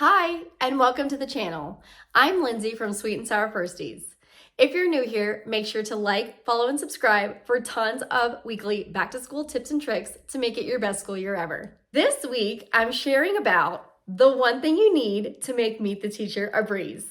Hi, and welcome to the channel. I'm Lindsay from Sweet and Sour Firsties. If you're new here, make sure to like, follow, and subscribe for tons of weekly back-to-school tips and tricks to make it your best school year ever. This week, I'm sharing about the one thing you need to make Meet the Teacher a breeze.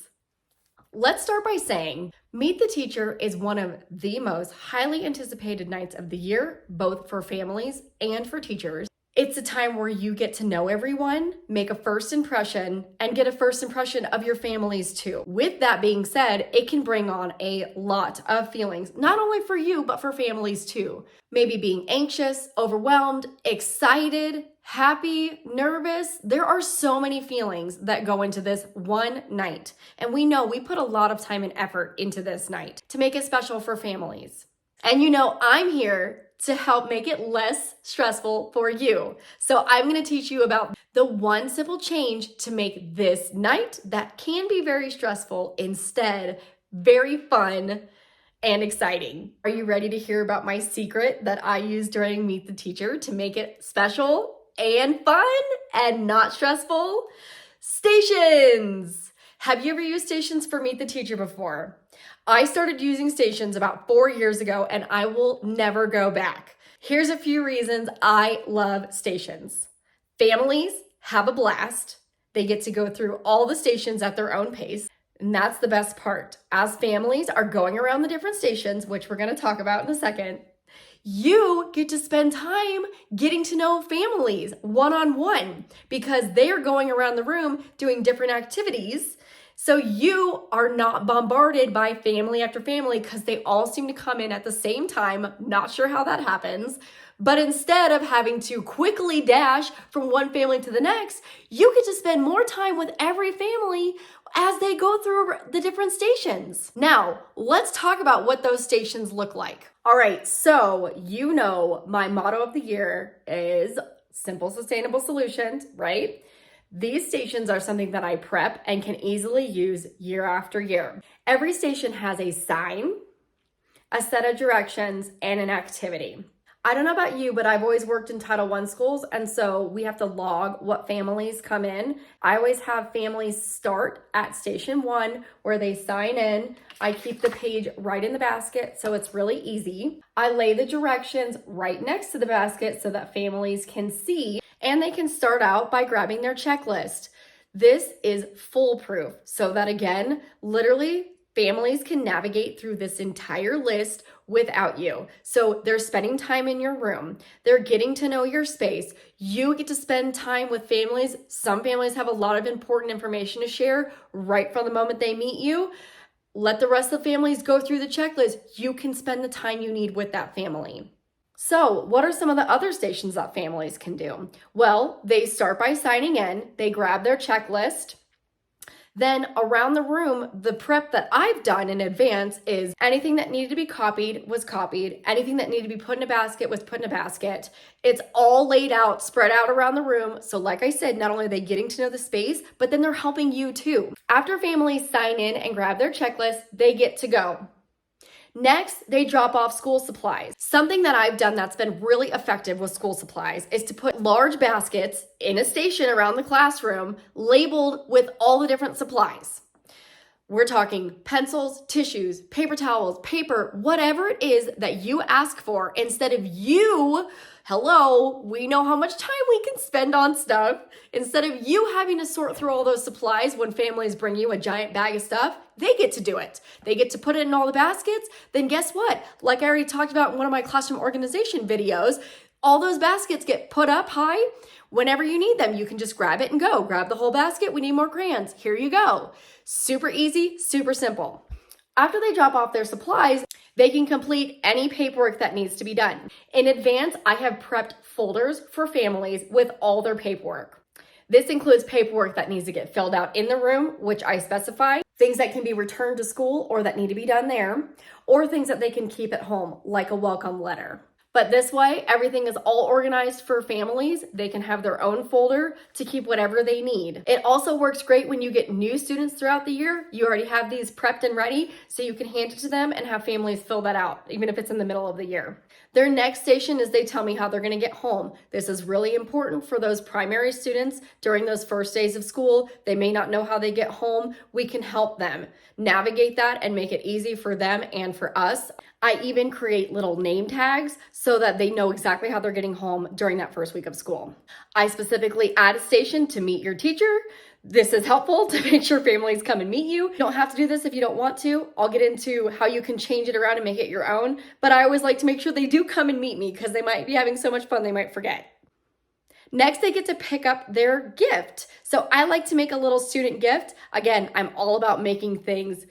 Let's start by saying Meet the Teacher is one of the most highly anticipated nights of the year, both for families and for teachers. It's a time where you get to know everyone, make a first impression, and get a first impression of your families too. With that being said, it can bring on a lot of feelings, not only for you, but for families too. Maybe being anxious, overwhelmed, excited, happy, nervous. There are so many feelings that go into this one night. And we know we put a lot of time and effort into this night to make it special for families. And you know, I'm here to help make it less stressful for you. So I'm gonna teach you about the one simple change to make this night that can be very stressful instead very fun and exciting. Are you ready to hear about my secret that I use during Meet the Teacher to make it special and fun and not stressful? Stations! Have you ever used stations for Meet the Teacher before? I started using stations about 4 years ago and I will never go back. Here's a few reasons I love stations. Families have a blast. They get to go through all the stations at their own pace. And that's the best part. As families are going around the different stations, which we're going to talk about in a second, you get to spend time getting to know families one-on-one because they are going around the room doing different activities. So you are not bombarded by family after family because they all seem to come in at the same time. Not sure how that happens. But instead of having to quickly dash from one family to the next, you get to spend more time with every family as they go through the different stations. Now, let's talk about what those stations look like. All right, so you know my motto of the year is simple, sustainable solutions, right? These stations are something that I prep and can easily use year after year. Every station has a sign, a set of directions, and an activity. I don't know about you, but I've always worked in Title I schools, and so we have to log what families come in. I always have families start at Station 1 where they sign in. I keep the page right in the basket, so it's really easy. I lay the directions right next to the basket so that families can see, and they can start out by grabbing their checklist. This is foolproof, so that again, literally, families can navigate through this entire list without you. So they're spending time in your room. They're getting to know your space. You get to spend time with families. Some families have a lot of important information to share right from the moment they meet you. Let the rest of the families go through the checklist. You can spend the time you need with that family. So what are some of the other stations that families can do? Well, they start by signing in. They grab their checklist. Then around the room, the prep that I've done in advance is anything that needed to be copied was copied. Anything that needed to be put in a basket was put in a basket. It's all laid out, spread out around the room. So like I said, not only are they getting to know the space, but then they're helping you too. After families sign in and grab their checklist, they get to go. Next, they drop off school supplies. Something that I've done that's been really effective with school supplies is to put large baskets in a station around the classroom labeled with all the different supplies. We're talking pencils, tissues, paper towels, paper, whatever it is that you ask for instead of you, hello, we know how much time we can spend on stuff. Instead of you having to sort through all those supplies when families bring you a giant bag of stuff, they get to do it. They get to put it in all the baskets. Then guess what? Like I already talked about in one of my classroom organization videos, all those baskets get put up high. Whenever you need them, you can just grab it and go. Grab the whole basket. We need more crayons. Here you go. Super easy, super simple. After they drop off their supplies, they can complete any paperwork that needs to be done. In advance, I have prepped folders for families with all their paperwork. This includes paperwork that needs to get filled out in the room, which I specify, things that can be returned to school or that need to be done there, or things that they can keep at home, like a welcome letter. But this way, everything is all organized for families. They can have their own folder to keep whatever they need. It also works great when you get new students throughout the year. You already have these prepped and ready, so you can hand it to them and have families fill that out, even if it's in the middle of the year. Their next station is they tell me how they're going to get home. This is really important for those primary students during those first days of school. They may not know how they get home. We can help them navigate that and make it easy for them and for us. I even create little name tags so that they know exactly how they're getting home during that first week of school. I specifically add a station to meet your teacher. This is helpful to make sure families come and meet you. You don't have to do this if you don't want to. I'll get into how you can change it around and make it your own, but I always like to make sure they do come and meet me because they might be having so much fun they might forget. Next, they get to pick up their gift. So I like to make a little student gift. Again, I'm all about making things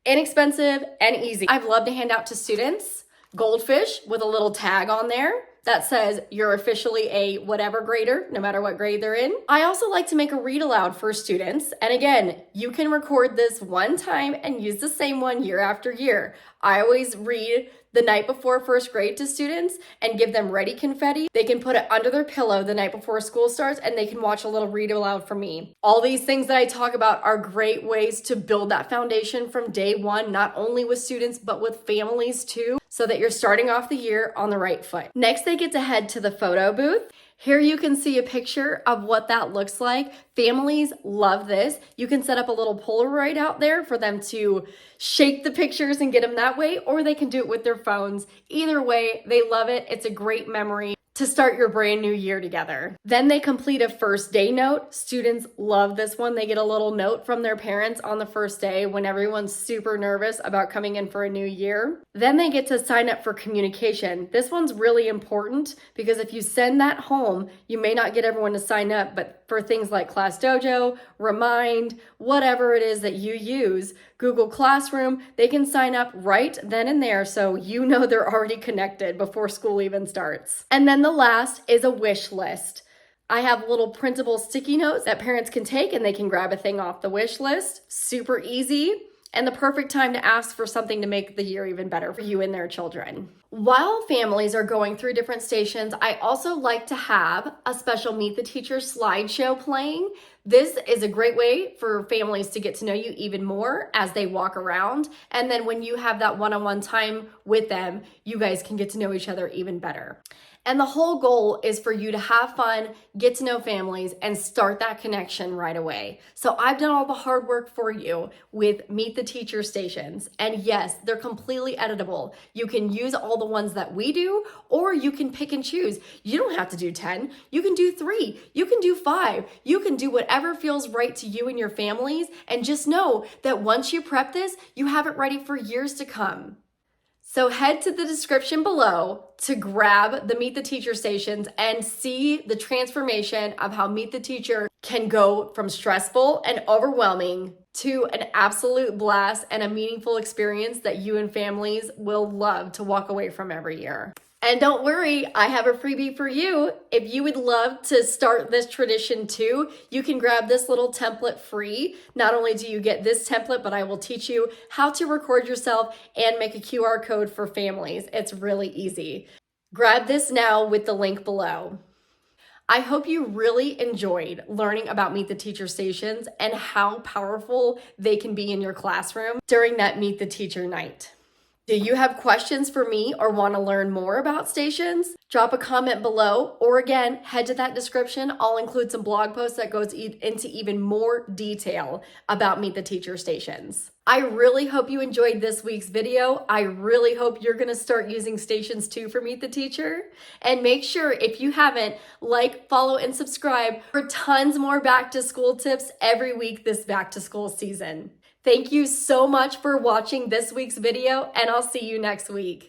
inexpensive and easy. I've loved to hand out to students goldfish with a little tag on there that says you're officially a whatever grader, no matter what grade they're in. I also like to make a read aloud for students. And again, you can record this one time and use the same one year after year. I always read the night before first grade to students and give them ready confetti. They can put it under their pillow the night before school starts and they can watch a little read aloud from me. All these things that I talk about are great ways to build that foundation from day one, not only with students, but with families too, so that you're starting off the year on the right foot. Next, they get to head to the photo booth. Here you can see a picture of what that looks like. Families love this. You can set up a little Polaroid out there for them to shake the pictures and get them that way, or they can do it with their phones. Either way, they love it. It's a great memory to start your brand new year together. Then they complete a first day note. Students love this one. They get a little note from their parents on the first day when everyone's super nervous about coming in for a new year. Then they get to sign up for communication. This one's really important because if you send that home, you may not get everyone to sign up, but for things like Class Dojo, Remind, whatever it is that you use, Google Classroom, they can sign up right then and there so you know they're already connected before school even starts. And then the last is a wish list. I have little printable sticky notes that parents can take and they can grab a thing off the wish list. Super easy and the perfect time to ask for something to make the year even better for you and their children. While families are going through different stations, I also like to have a special Meet the Teacher slideshow playing. This is a great way for families to get to know you even more as they walk around. And then when you have that one-on-one time with them, you guys can get to know each other even better. And the whole goal is for you to have fun, get to know families, and start that connection right away. So I've done all the hard work for you with Meet the Teacher stations. And yes, they're completely editable. You can use all the ones that we do, or you can pick and choose. You don't have to do 10. You can do 3. You can do 5. You can do whatever feels right to you and your families. And just know that once you prep this, you have it ready for years to come. So head to the description below to grab the Meet the Teacher stations and see the transformation of how Meet the Teacher can go from stressful and overwhelming to an absolute blast and a meaningful experience that you and families will love to walk away from every year. And don't worry, I have a freebie for you. If you would love to start this tradition too, you can grab this little template free. Not only do you get this template, but I will teach you how to record yourself and make a QR code for families. It's really easy. Grab this now with the link below. I hope you really enjoyed learning about Meet the Teacher stations and how powerful they can be in your classroom during that Meet the Teacher night. Do you have questions for me or want to learn more about stations? Drop a comment below, or again, head to that description. I'll include some blog posts that goes into even more detail about Meet the Teacher stations. I really hope you enjoyed this week's video. I really hope you're going to start using stations too for Meet the Teacher. And make sure, if you haven't, like, follow, and subscribe for tons more back to school tips every week this back to school season. Thank you so much for watching this week's video, and I'll see you next week.